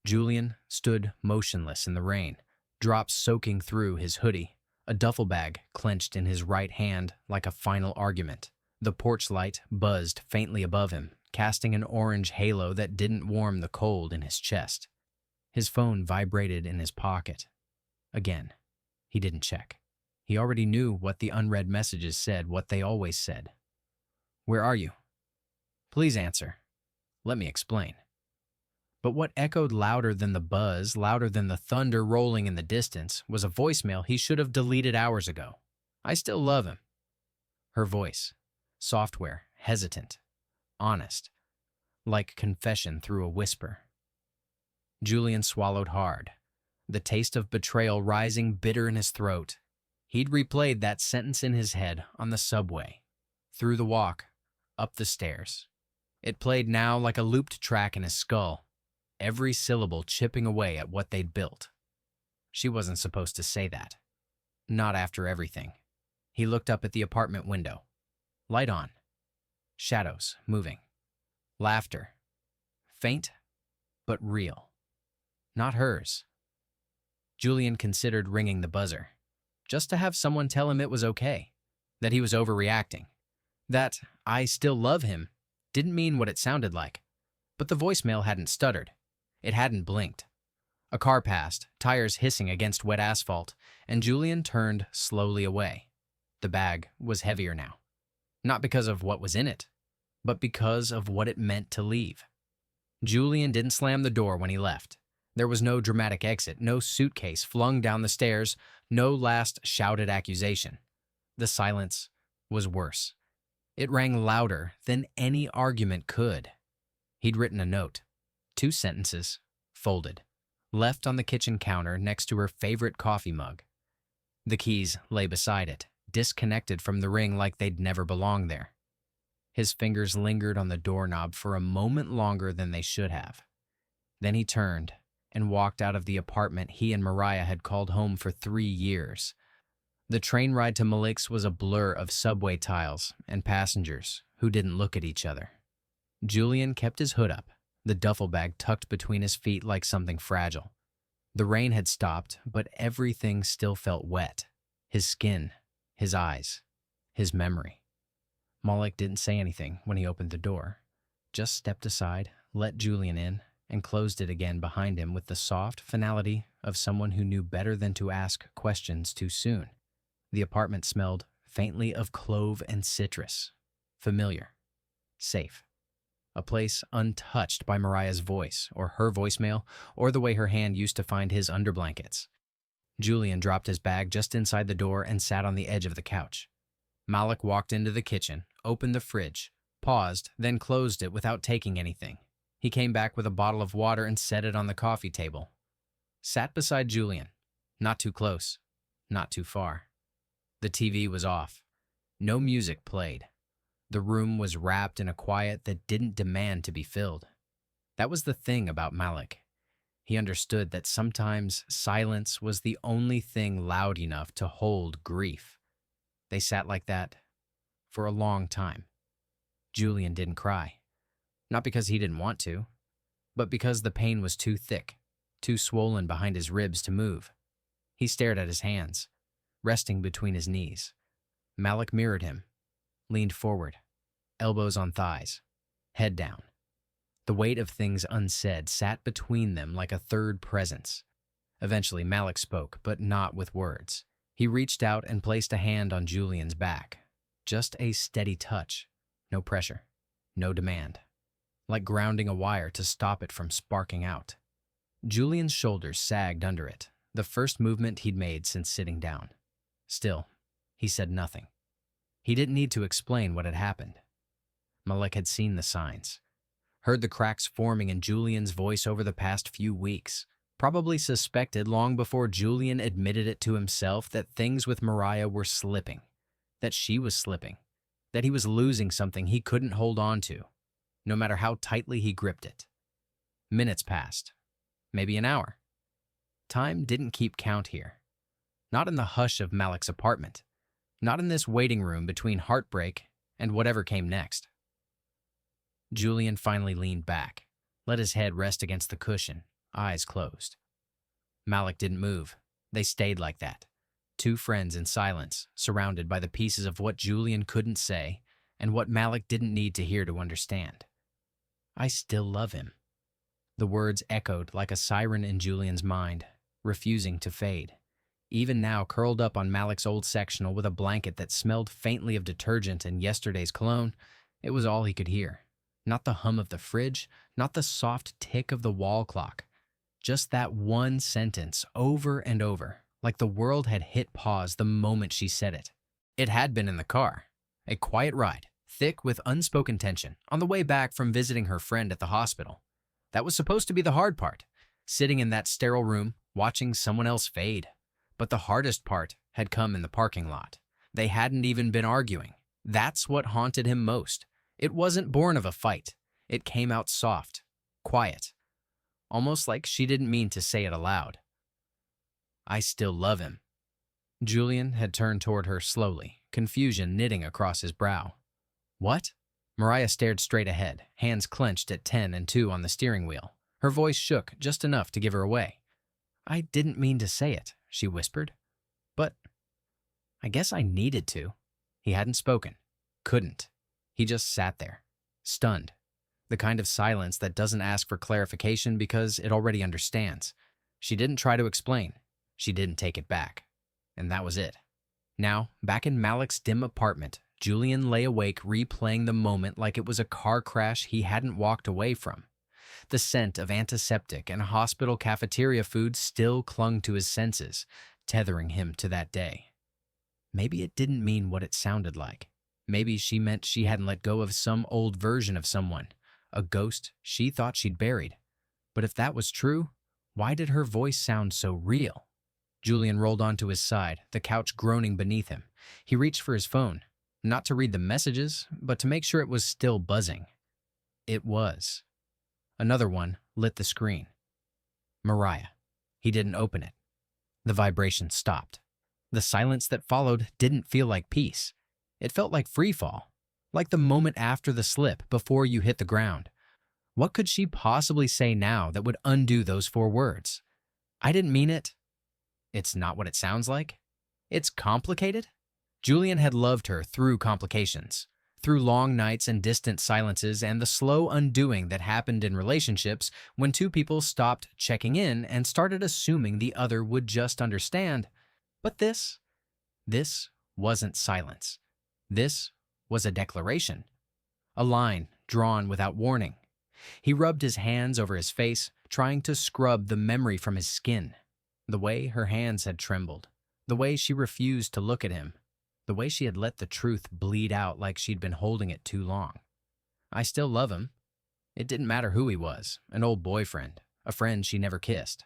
Julian stood motionless in the rain, drops soaking through his hoodie, a duffel bag clenched in his right hand like a final argument. The porch light buzzed faintly above him, casting an orange halo that didn't warm the cold in his chest. His phone vibrated in his pocket. Again, he didn't check. He already knew what the unread messages said, what they always said. "Where are you? Please answer. Let me explain." But what echoed louder than the buzz, louder than the thunder rolling in the distance, was a voicemail he should have deleted hours ago. "I still love him." Her voice, software, hesitant, honest, like confession through a whisper. Julian swallowed hard, the taste of betrayal rising bitter in his throat. He'd replayed that sentence in his head on the subway, through the walk, up the stairs. It played now like a looped track in his skull, every syllable chipping away at what they'd built. She wasn't supposed to say that. Not after everything. He looked up at the apartment window. Light on. Shadows moving. Laughter. Faint, but real. Not hers. Julian considered ringing the buzzer, just to have someone tell him it was okay, that he was overreacting, that "I still love him" didn't mean what it sounded like. But the voicemail hadn't stuttered. It hadn't blinked. A car passed, tires hissing against wet asphalt, and Julian turned slowly away. The bag was heavier now. Not because of what was in it, but because of what it meant to leave. Julian didn't slam the door when he left. There was no dramatic exit, no suitcase flung down the stairs, no last shouted accusation. The silence was worse. It rang louder than any argument could. He'd written a note. 2 sentences, folded, left on the kitchen counter next to her favorite coffee mug. The keys lay beside it, disconnected from the ring like they'd never belonged there. His fingers lingered on the doorknob for a moment longer than they should have. Then he turned and walked out of the apartment he and Mariah had called home for 3 years. The train ride to Malik's was a blur of subway tiles and passengers who didn't look at each other. Julian kept his hood up, the duffel bag tucked between his feet like something fragile. The rain had stopped, but everything still felt wet. His skin, his eyes, his memory. Malik didn't say anything when he opened the door, just stepped aside, let Julian in, and closed it again behind him with the soft finality of someone who knew better than to ask questions too soon. The apartment smelled faintly of clove and citrus. Familiar. Safe. A place untouched by Mariah's voice, or her voicemail, or the way her hand used to find his underblankets. Julian dropped his bag just inside the door and sat on the edge of the couch. Malik walked into the kitchen, opened the fridge, paused, then closed it without taking anything. He came back with a bottle of water and set it on the coffee table. Sat beside Julian. Not too close. Not too far. The TV was off. No music played. The room was wrapped in a quiet that didn't demand to be filled. That was the thing about Malik. He understood that sometimes silence was the only thing loud enough to hold grief. They sat like that for a long time. Julian didn't cry. Not because he didn't want to, but because the pain was too thick, too swollen behind his ribs to move. He stared at his hands, resting between his knees. Malik mirrored him, leaned forward, elbows on thighs, head down. The weight of things unsaid sat between them like a third presence. Eventually, Malik spoke, but not with words. He reached out and placed a hand on Julian's back. Just a steady touch. No pressure. No demand. Like grounding a wire to stop it from sparking out. Julian's shoulders sagged under it, the first movement he'd made since sitting down. Still, he said nothing. He didn't need to explain what had happened. Malik had seen the signs, heard the cracks forming in Julian's voice over the past few weeks, probably suspected long before Julian admitted it to himself that things with Mariah were slipping, that she was slipping, that he was losing something he couldn't hold on to, no matter how tightly he gripped it. Minutes passed, maybe an hour. Time didn't keep count here. Not in the hush of Malik's apartment. Not in this waiting room between heartbreak and whatever came next. Julian finally leaned back, let his head rest against the cushion, eyes closed. Malik didn't move. They stayed like that. Two friends in silence, surrounded by the pieces of what Julian couldn't say and what Malik didn't need to hear to understand. I still love him. The words echoed like a siren in Julian's mind, refusing to fade. Even now, curled up on Malik's old sectional with a blanket that smelled faintly of detergent and yesterday's cologne, it was all he could hear. Not the hum of the fridge, not the soft tick of the wall clock. Just that one sentence over and over, like the world had hit pause the moment she said it. It had been in the car. A quiet ride, thick with unspoken tension, on the way back from visiting her friend at the hospital. That was supposed to be the hard part, sitting in that sterile room, watching someone else fade. But the hardest part had come in the parking lot. They hadn't even been arguing. That's what haunted him most. It wasn't born of a fight. It came out soft, quiet, almost like she didn't mean to say it aloud. I still love him. Julian had turned toward her slowly, confusion knitting across his brow. What? Mariah stared straight ahead, hands clenched at 10 and 2 on the steering wheel. Her voice shook just enough to give her away. I didn't mean to say it, she whispered. But I guess I needed to. He hadn't spoken. Couldn't. He just sat there, stunned. The kind of silence that doesn't ask for clarification because it already understands. She didn't try to explain. She didn't take it back. And that was it. Now, back in Malik's dim apartment, Julian lay awake replaying the moment like it was a car crash he hadn't walked away from. The scent of antiseptic and hospital cafeteria food still clung to his senses, tethering him to that day. Maybe it didn't mean what it sounded like. Maybe she meant she hadn't let go of some old version of someone, a ghost she thought she'd buried. But if that was true, why did her voice sound so real? Julian rolled onto his side, the couch groaning beneath him. He reached for his phone, not to read the messages, but to make sure it was still buzzing. It was. Another one lit the screen. Mariah. He didn't open it. The vibration stopped. The silence that followed didn't feel like peace. It felt like freefall, like the moment after the slip before you hit the ground. What could she possibly say now that would undo those 4 words? I didn't mean it. It's not what it sounds like. It's complicated. Julian had loved her through complications, through long nights and distant silences and the slow undoing that happened in relationships when 2 people stopped checking in and started assuming the other would just understand. But this wasn't silence. This was a declaration, a line drawn without warning. He rubbed his hands over his face, trying to scrub the memory from his skin. The way her hands had trembled, the way she refused to look at him, the way she had let the truth bleed out like she'd been holding it too long. I still love him. It didn't matter who he was, an old boyfriend, a friend she never kissed,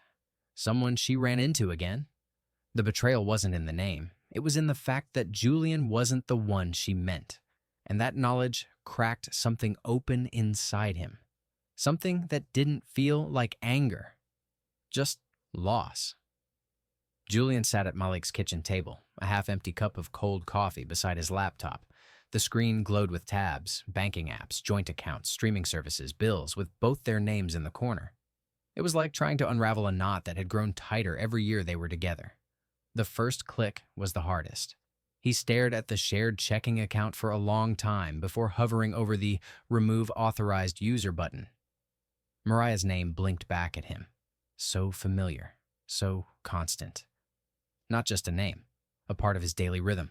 someone she ran into again. The betrayal wasn't in the name. It was in the fact that Julian wasn't the one she meant, and that knowledge cracked something open inside him, something that didn't feel like anger, just loss. Julian sat at Malik's kitchen table, a half-empty cup of cold coffee beside his laptop. The screen glowed with tabs, banking apps, joint accounts, streaming services, bills, with both their names in the corner. It was like trying to unravel a knot that had grown tighter every year they were together. The first click was the hardest. He stared at the shared checking account for a long time before hovering over the Remove Authorized User button. Mariah's name blinked back at him. So familiar, so constant. Not just a name, a part of his daily rhythm.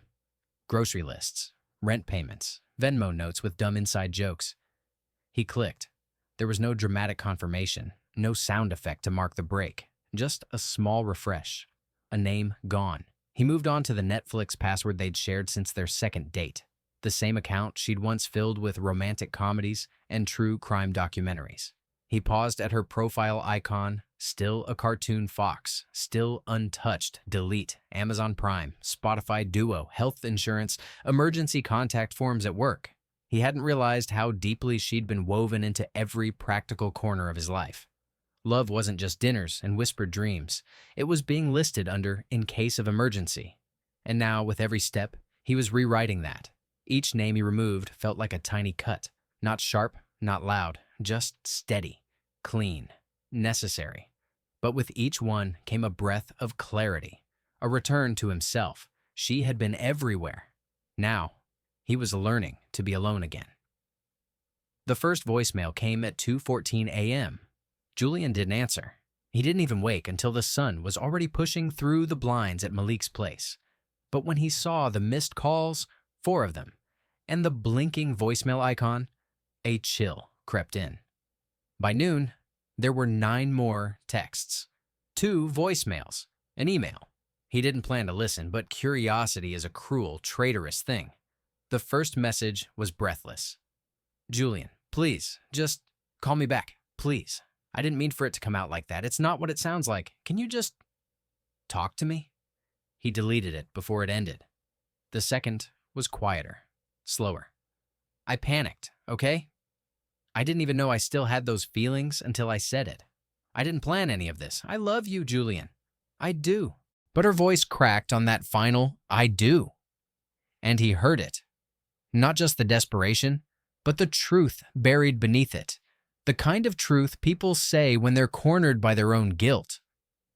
Grocery lists, rent payments, Venmo notes with dumb inside jokes. He clicked. There was no dramatic confirmation, no sound effect to mark the break, just a small refresh. A name gone. He moved on to the Netflix password they'd shared since their second date, the same account she'd once filled with romantic comedies and true crime documentaries. He paused at her profile icon, still a cartoon fox, still untouched, delete, Amazon Prime, Spotify Duo, health insurance, emergency contact forms at work. He hadn't realized how deeply she'd been woven into every practical corner of his life. Love wasn't just dinners and whispered dreams. It was being listed under in case of emergency. And now, with every step, he was rewriting that. Each name he removed felt like a tiny cut. Not sharp, not loud, just steady, clean, necessary. But with each one came a breath of clarity, a return to himself. She had been everywhere. Now, he was learning to be alone again. The first voicemail came at 2:14 a.m. Julian didn't answer. He didn't even wake until the sun was already pushing through the blinds at Malik's place. But when he saw the missed calls, 4 of them, and the blinking voicemail icon, a chill crept in. By noon, there were 9 more texts, 2 voicemails, an email. He didn't plan to listen, but curiosity is a cruel, traitorous thing. The first message was breathless. "Julian, please, just call me back, please. I didn't mean for it to come out like that. It's not what it sounds like. Can you just talk to me?" He deleted it before it ended. The second was quieter, slower. "I panicked, okay? I didn't even know I still had those feelings until I said it. I didn't plan any of this. I love you, Julian. I do." But her voice cracked on that final "I do." And he heard it. Not just the desperation, but the truth buried beneath it. The kind of truth people say when they're cornered by their own guilt.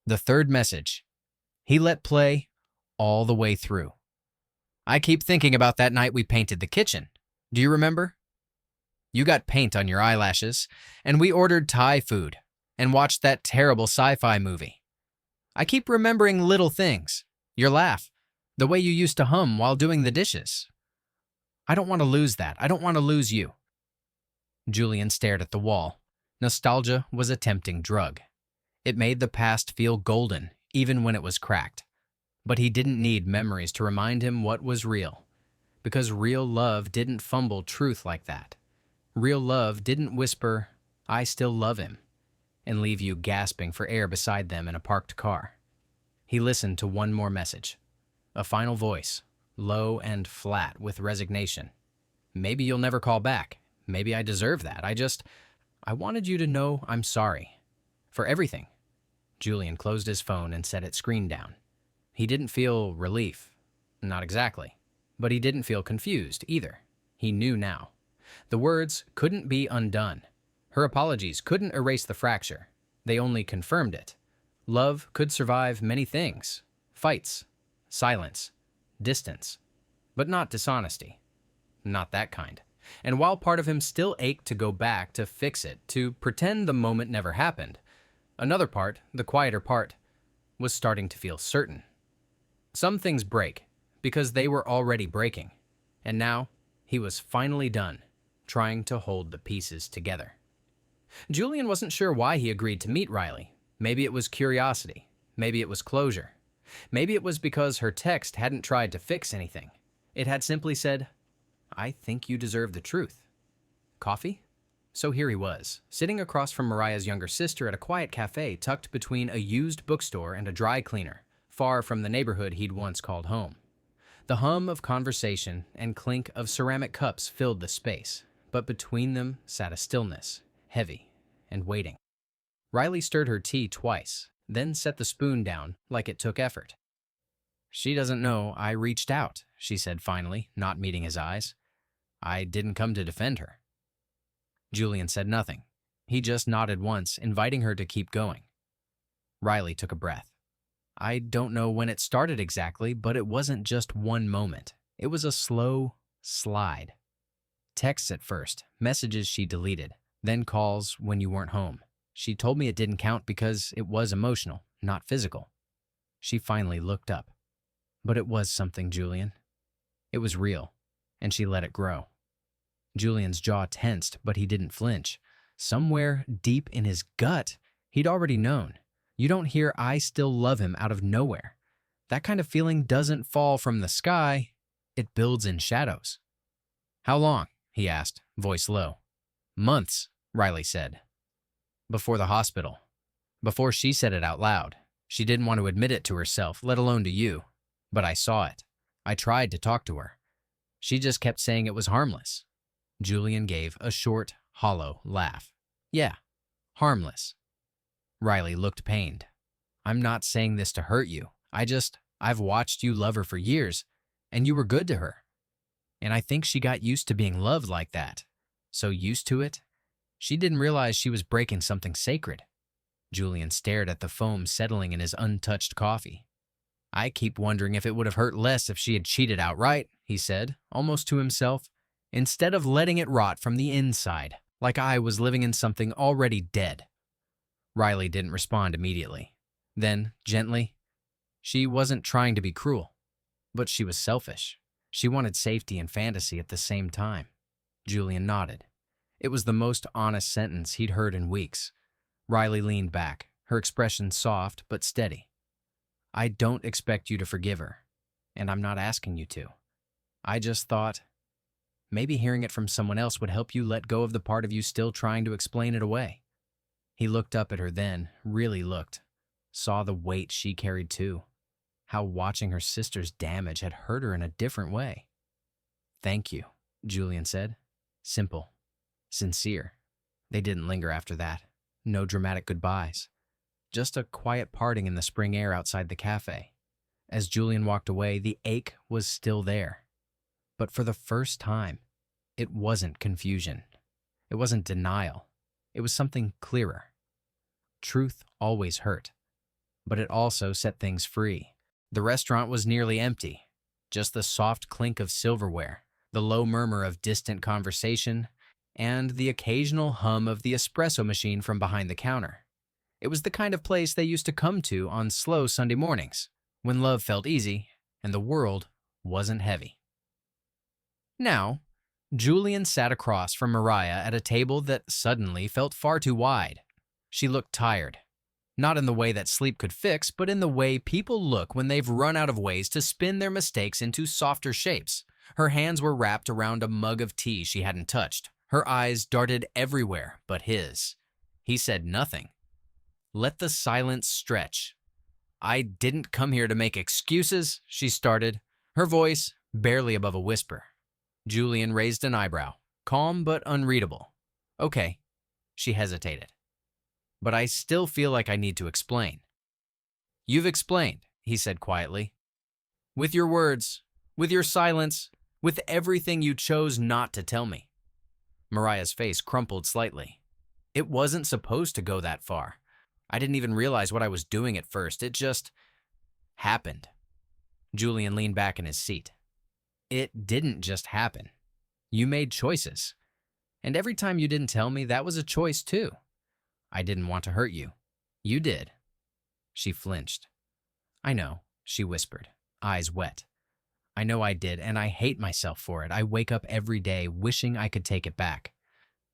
The third message, he let play all the way through. "I keep thinking about that night we painted the kitchen. Do you remember? You got paint on your eyelashes, and we ordered Thai food and watched that terrible sci-fi movie. I keep remembering little things. Your laugh, the way you used to hum while doing the dishes. I don't want to lose that. I don't want to lose you." Julian stared at the wall. Nostalgia was a tempting drug. It made the past feel golden, even when it was cracked. But he didn't need memories to remind him what was real. Because real love didn't fumble truth like that. Real love didn't whisper, "I still love him," and leave you gasping for air beside them in a parked car. He listened to one more message. A final voice, low and flat with resignation. "Maybe you'll never call back. Maybe I deserve that. I wanted you to know I'm sorry. For everything." Julian closed his phone and set its screen down. He didn't feel relief. Not exactly. But he didn't feel confused either. He knew now. The words couldn't be undone. Her apologies couldn't erase the fracture. They only confirmed it. Love could survive many things. Fights, silence, distance. But not dishonesty. Not that kind. And while part of him still ached to go back to fix it, to pretend the moment never happened, another part, the quieter part, was starting to feel certain. Some things break because they were already breaking. And now he was finally done trying to hold the pieces together. Julian wasn't sure why he agreed to meet Riley. Maybe it was curiosity. Maybe it was closure. Maybe it was because her text hadn't tried to fix anything. It had simply said, "I think you deserve the truth." Coffee? So here he was, sitting across from Mariah's younger sister at a quiet cafe tucked between a used bookstore and a dry cleaner, far from the neighborhood he'd once called home. The hum of conversation and clink of ceramic cups filled the space, but between them sat a stillness, heavy and waiting. Riley stirred her tea twice, then set the spoon down like it took effort. "She doesn't know I reached out," she said finally, not meeting his eyes. "I didn't come to defend her." Julian said nothing. He just nodded once, inviting her to keep going. Riley took a breath. "I don't know when it started exactly, but it wasn't just one moment. It was a slow slide. Texts at first, messages she deleted, then calls when you weren't home. She told me it didn't count because it was emotional, not physical." She finally looked up. But it was something, Julian. It was real, and she let it grow. Julian's jaw tensed, but he didn't flinch. Somewhere deep in his gut, he'd already known. You don't hear "I still love him" out of nowhere. That kind of feeling doesn't fall from the sky. It builds in shadows. "How long?" he asked, voice low. "Months," Riley said. "Before the hospital." Before she said it out loud. She didn't want to admit it to herself, let alone to you. But I saw it. I tried to talk to her. She just kept saying it was harmless. Julian gave a short, hollow laugh. "Yeah, harmless." Riley looked pained. "I'm not saying this to hurt you. I've watched you love her for years, and you were good to her. And I think she got used to being loved like that. So used to it, she didn't realize she was breaking something sacred." Julian stared at the foam settling in his untouched coffee. I keep wondering if it would have hurt less if she had cheated outright, he said, almost to himself, instead of letting it rot from the inside, like I was living in something already dead. Riley didn't respond immediately. Then, gently, she wasn't trying to be cruel, but she was selfish. She wanted safety and fantasy at the same time. Julian nodded. It was the most honest sentence he'd heard in weeks. Riley leaned back, her expression soft but steady. I don't expect you to forgive her, and I'm not asking you to. I just thought maybe hearing it from someone else would help you let go of the part of you still trying to explain it away. He looked up at her then, really looked, saw the weight she carried too, how watching her sister's damage had hurt her in a different way. Thank you, Julian said. Simple, sincere. They didn't linger after that. No dramatic goodbyes. Just a quiet parting in the spring air outside the cafe. As Julian walked away, the ache was still there. But for the first time, it wasn't confusion. It wasn't denial. It was something clearer. Truth always hurt, but it also set things free. The restaurant was nearly empty. Just the soft clink of silverware, the low murmur of distant conversation, and the occasional hum of the espresso machine from behind the counter. It was the kind of place they used to come to on slow Sunday mornings, when love felt easy and the world wasn't heavy. Now, Julian sat across from Mariah at a table that suddenly felt far too wide. She looked tired. Not in the way that sleep could fix, but in the way people look when they've run out of ways to spin their mistakes into softer shapes. Her hands were wrapped around a mug of tea she hadn't touched. Her eyes darted everywhere but his. He said nothing. Let the silence stretch. I didn't come here to make excuses, she started, her voice barely above a whisper. Julian raised an eyebrow, calm but unreadable. Okay, she hesitated. But I still feel like I need to explain. You've explained, he said quietly. With your words, with your silence, with everything you chose not to tell me. Mariah's face crumpled slightly. It wasn't supposed to go that far. I didn't even realize what I was doing at first. It just happened. Julian leaned back in his seat. It didn't just happen. You made choices. And every time you didn't tell me, that was a choice too. I didn't want to hurt you. You did. She flinched. I know, she whispered, eyes wet. I know I did, and I hate myself for it. I wake up every day wishing I could take it back.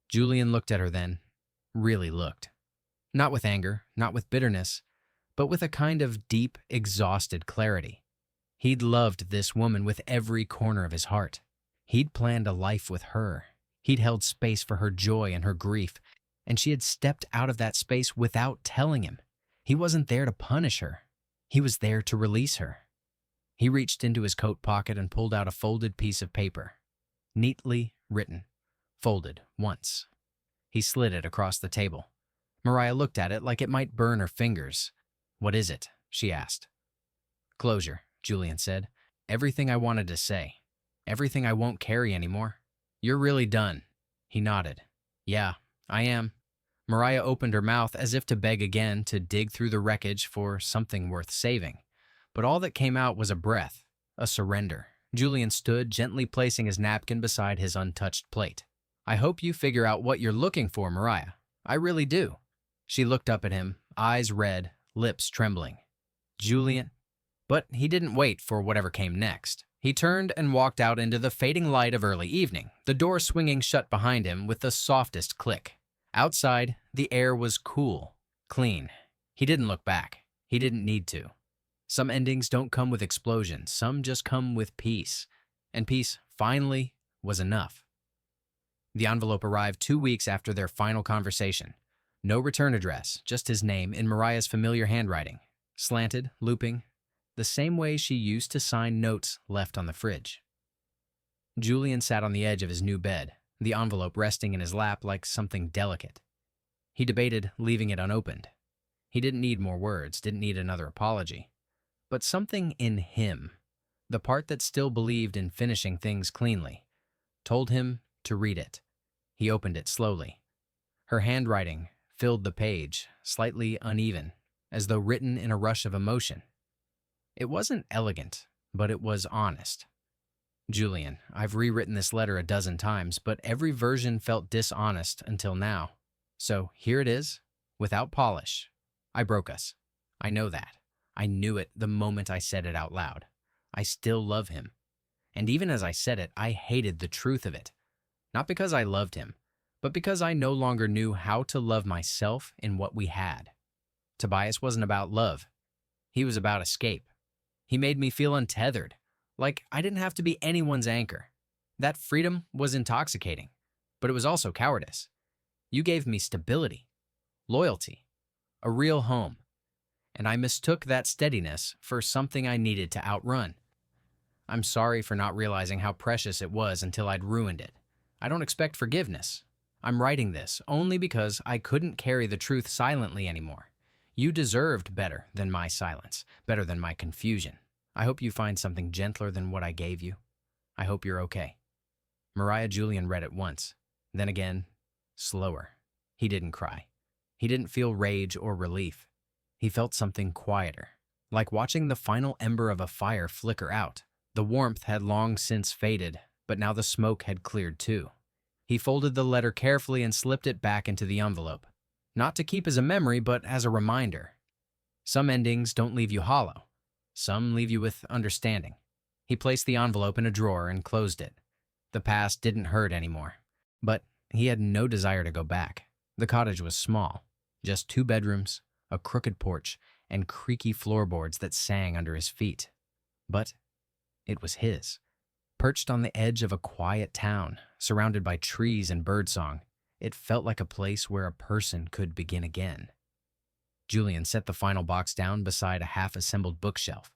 Julian looked at her then, really looked. Not with anger, not with bitterness, but with a kind of deep, exhausted clarity. He'd loved this woman with every corner of his heart. He'd planned a life with her. He'd held space for her joy and her grief, and she had stepped out of that space without telling him. He wasn't there to punish her. He was there to release her. He reached into his coat pocket and pulled out a folded piece of paper. Neatly written. Folded once. He slid it across the table. Mariah looked at it like it might burn her fingers. What is it? She asked. Closure, Julian said. Everything I wanted to say. Everything I won't carry anymore. You're really done. He nodded. Yeah, I am. Mariah opened her mouth as if to beg again, to dig through the wreckage for something worth saving. But all that came out was a breath, a surrender. Julian stood, gently placing his napkin beside his untouched plate. I hope you figure out what you're looking for, Mariah. I really do. She looked up at him, eyes red, lips trembling. Julian. But he didn't wait for whatever came next. He turned and walked out into the fading light of early evening, the door swinging shut behind him with the softest click. Outside, the air was cool, clean. He didn't look back. He didn't need to. Some endings don't come with explosions. Some just come with peace. And peace, finally, was enough. The envelope arrived 2 weeks after their final conversation. No return address, just his name in Mariah's familiar handwriting. Slanted, looping, the same way she used to sign notes left on the fridge. Julian sat on the edge of his new bed, the envelope resting in his lap like something delicate. He debated leaving it unopened. He didn't need more words, didn't need another apology. But something in him, the part that still believed in finishing things cleanly, told him to read it. He opened it slowly. Her handwriting filled the page, slightly uneven, as though written in a rush of emotion. It wasn't elegant, but it was honest. Julian, I've rewritten this letter a dozen times, but every version felt dishonest until now. So here it is, without polish. I broke us. I know that. I knew it the moment I said it out loud. I still love him. And even as I said it, I hated the truth of it. Not because I loved him, but because I no longer knew how to love myself in what we had. Tobias wasn't about love. He was about escape. He made me feel untethered, like I didn't have to be anyone's anchor. That freedom was intoxicating, but it was also cowardice. You gave me stability, loyalty, a real home, and I mistook that steadiness for something I needed to outrun. I'm sorry for not realizing how precious it was until I'd ruined it. I don't expect forgiveness. I'm writing this only because I couldn't carry the truth silently anymore. You deserved better than my silence, better than my confusion. I hope you find something gentler than what I gave you. I hope you're okay. Mariah Julian read it once, then again, slower. He didn't cry. He didn't feel rage or relief. He felt something quieter, like watching the final ember of a fire flicker out. The warmth had long since faded, but now the smoke had cleared too. He folded the letter carefully and slipped it back into the envelope. Not to keep as a memory, but as a reminder. Some endings don't leave you hollow. Some leave you with understanding. He placed the envelope in a drawer and closed it. The past didn't hurt anymore, but he had no desire to go back. The cottage was small, just 2 bedrooms, a crooked porch, and creaky floorboards that sang under his feet. But it was his. Perched on the edge of a quiet town, surrounded by trees and birdsong, it felt like a place where a person could begin again. Julian set the final box down beside a half-assembled bookshelf.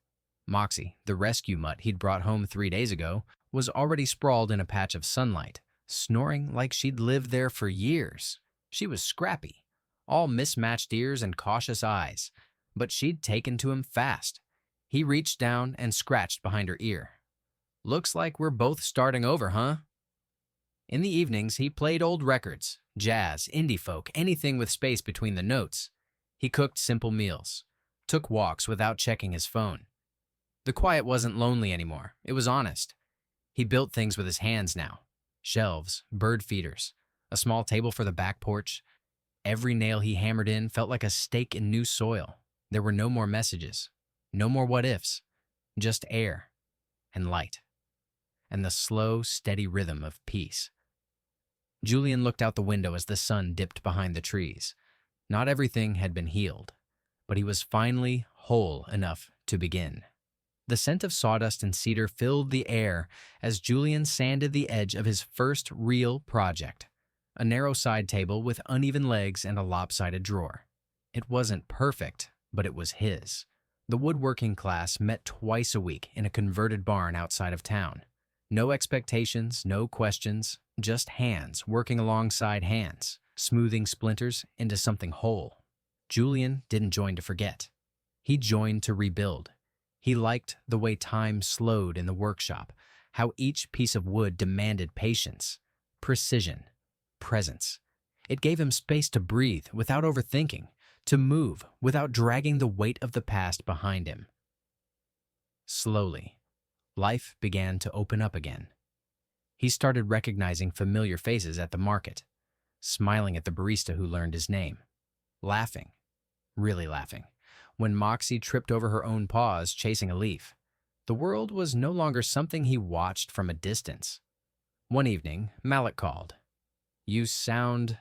Moxie, the rescue mutt he'd brought home 3 days ago, was already sprawled in a patch of sunlight, snoring like she'd lived there for years. She was scrappy, all mismatched ears and cautious eyes, but she'd taken to him fast. He reached down and scratched behind her ear. "Looks like we're both starting over, huh?" In the evenings, he played old records, jazz, indie folk, anything with space between the notes. He cooked simple meals, took walks without checking his phone. The quiet wasn't lonely anymore. It was honest. He built things with his hands now. Shelves, bird feeders, a small table for the back porch. Every nail he hammered in felt like a stake in new soil. There were no more messages, no more what-ifs, just air and light, and the slow, steady rhythm of peace. Julian looked out the window as the sun dipped behind the trees. Not everything had been healed, but he was finally whole enough to begin. The scent of sawdust and cedar filled the air as Julian sanded the edge of his first real project, a narrow side table with uneven legs and a lopsided drawer. It wasn't perfect, but it was his. The woodworking class met twice a week in a converted barn outside of town. No expectations, no questions, just hands working alongside hands, smoothing splinters into something whole. Julian didn't join to forget. He joined to rebuild. He liked the way time slowed in the workshop, how each piece of wood demanded patience, precision, presence. It gave him space to breathe without overthinking, to move without dragging the weight of the past behind him. Slowly, life began to open up again. He started recognizing familiar faces at the market, smiling at the barista who learned his name, laughing, really laughing, when Moxie tripped over her own paws chasing a leaf. The world was no longer something he watched from a distance. One evening, Malik called. "You sound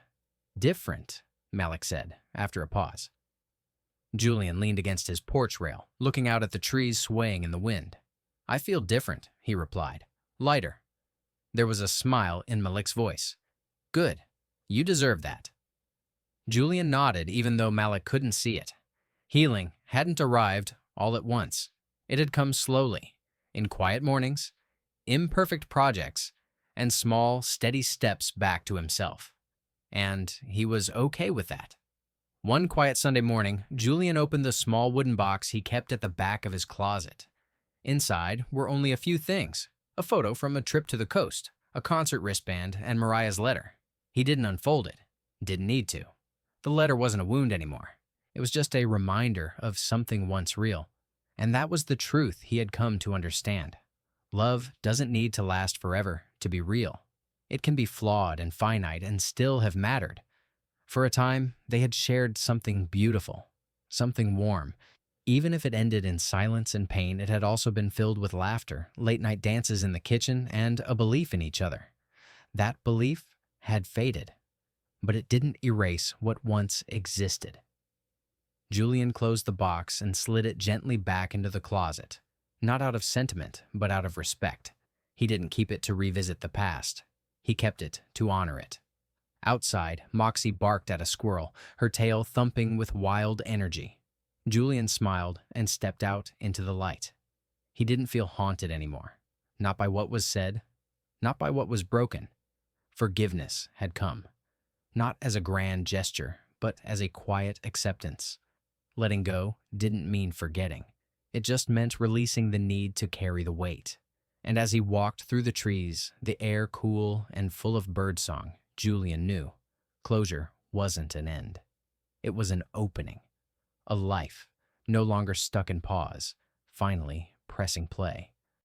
different," Malik said, after a pause. Julian leaned against his porch rail, looking out at the trees swaying in the wind. "I feel different," he replied. "Lighter." There was a smile in Malik's voice. "Good. You deserve that." Julian nodded even though Malik couldn't see it. Healing hadn't arrived all at once. It had come slowly, in quiet mornings, imperfect projects, and small, steady steps back to himself. And he was okay with that. One quiet Sunday morning, Julian opened the small wooden box he kept at the back of his closet. Inside were only a few things: a photo from a trip to the coast, a concert wristband, and Mariah's letter. He didn't unfold it, didn't need to. The letter wasn't a wound anymore. It was just a reminder of something once real. And that was the truth he had come to understand. Love doesn't need to last forever to be real. It can be flawed and finite and still have mattered. For a time, they had shared something beautiful, something warm. Even if it ended in silence and pain, it had also been filled with laughter, late-night dances in the kitchen, and a belief in each other. That belief had faded, but it didn't erase what once existed. Julian closed the box and slid it gently back into the closet, not out of sentiment, but out of respect. He didn't keep it to revisit the past. He kept it to honor it. Outside, Moxie barked at a squirrel, her tail thumping with wild energy. Julian smiled and stepped out into the light. He didn't feel haunted anymore. Not by what was said, not by what was broken. Forgiveness had come. Not as a grand gesture, but as a quiet acceptance. Letting go didn't mean forgetting. It just meant releasing the need to carry the weight. And as he walked through the trees, the air cool and full of birdsong, Julian knew closure wasn't an end. It was an opening. A life, no longer stuck in pause, finally pressing play.